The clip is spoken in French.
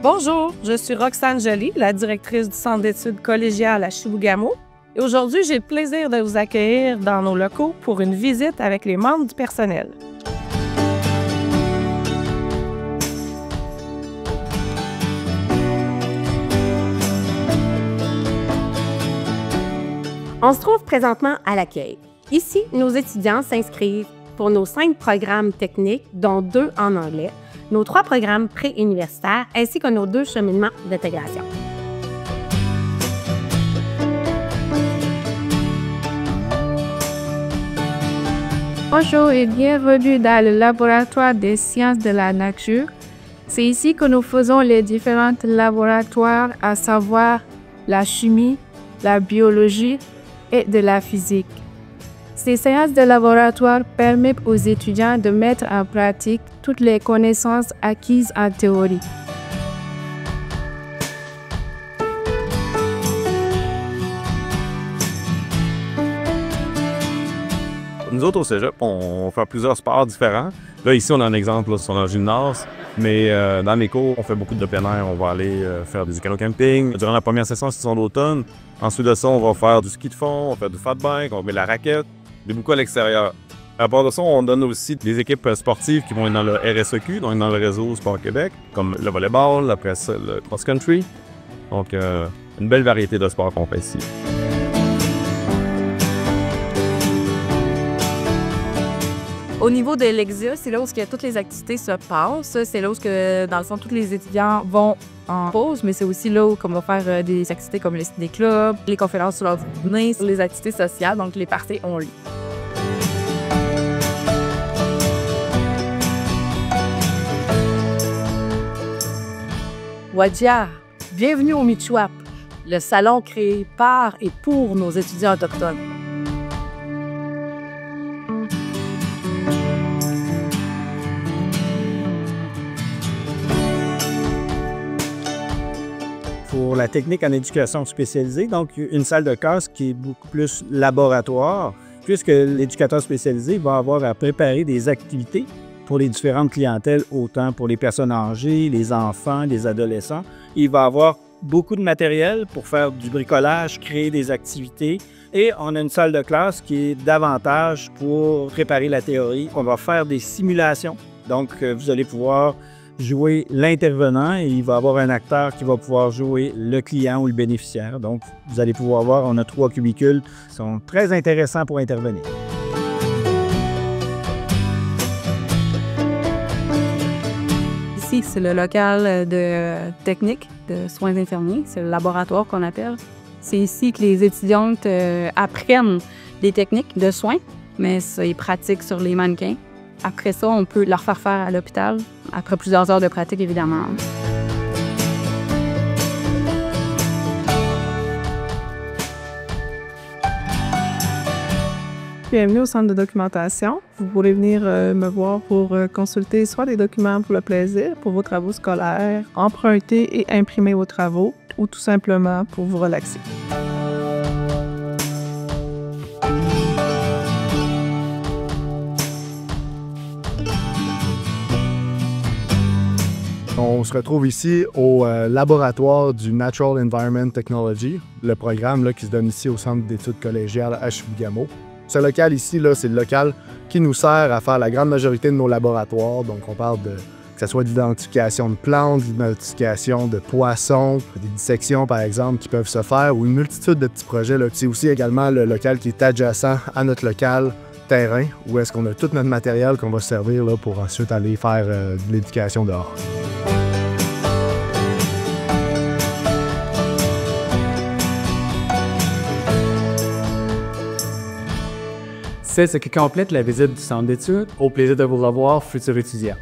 Bonjour, je suis Roxane Joly, la directrice du Centre d'études collégiales à Chibougamau. Et aujourd'hui, j'ai le plaisir de vous accueillir dans nos locaux pour une visite avec les membres du personnel. On se trouve présentement à l'accueil. Ici, nos étudiants s'inscrivent pour nos 5 programmes techniques, dont 2 en anglais, nos 3 programmes pré-universitaires ainsi que nos 2 cheminements d'intégration. Bonjour et bienvenue dans le laboratoire des sciences de la nature. C'est ici que nous faisons les différents laboratoires, à savoir la chimie, la biologie et de la physique. Ces séances de laboratoire permettent aux étudiants de mettre en pratique toutes les connaissances acquises en théorie. Nous autres, au cégep, on fait plusieurs sports différents. Là, ici, on a un exemple là, sur le gymnase. Mais dans mes cours, on fait beaucoup de plein air. On va aller faire du canot-camping. Durant la première session, saison d'automne. Ensuite de ça, on va faire du ski de fond, on va faire du fat bike, on met la raquette. Mais beaucoup à l'extérieur. À part de ça, on donne aussi des équipes sportives qui vont être dans le RSEQ, donc dans le réseau Sport Québec, comme le volleyball, après ça, le cross-country. Donc, une belle variété de sports qu'on fait ici. Au niveau de l'Exia, c'est là où toutes les activités se passent. C'est là où, dans le fond, tous les étudiants vont en pause, mais c'est aussi là où on va faire des activités comme les ciné-clubs, les conférences sur leur journée, les activités sociales, donc les parties ont lieu. Wadja, bienvenue au Michouap, le salon créé par et pour nos étudiants autochtones. Pour la technique en éducation spécialisée, donc une salle de classe qui est beaucoup plus laboratoire, puisque l'éducateur spécialisé va avoir à préparer des activités pour les différentes clientèles, autant pour les personnes âgées, les enfants, les adolescents. Il va avoir beaucoup de matériel pour faire du bricolage, créer des activités. Et on a une salle de classe qui est davantage pour préparer la théorie. On va faire des simulations. Donc, vous allez pouvoir jouer l'intervenant et il va y avoir un acteur qui va pouvoir jouer le client ou le bénéficiaire. Donc, vous allez pouvoir voir, on a 3 cubicules qui sont très intéressants pour intervenir. Ici, c'est le local de technique de soins infirmiers. C'est le laboratoire qu'on appelle. C'est ici que les étudiantes apprennent des techniques de soins, mais c'est pratique sur les mannequins. Après ça, on peut leur faire faire à l'hôpital, après plusieurs heures de pratique, évidemment. Bienvenue au centre de documentation. Vous pourrez venir me voir pour consulter soit des documents pour le plaisir, pour vos travaux scolaires, emprunter et imprimer vos travaux, ou tout simplement pour vous relaxer. On se retrouve ici au laboratoire du Natural Environment Technology, le programme là, qui se donne ici au Centre d'études collégiales à Chibougamau. Ce local ici, c'est le local qui nous sert à faire la grande majorité de nos laboratoires. Donc on parle que ce soit de l'identification de plantes, de l'identification de poissons, des dissections par exemple qui peuvent se faire ou une multitude de petits projets. C'est aussi également le local qui est adjacent à notre local terrain où est-ce qu'on a tout notre matériel qu'on va servir là, pour ensuite aller faire de l'éducation dehors. C'est ce qui complète la visite du centre d'études. Au plaisir de vous revoir, futurs étudiants.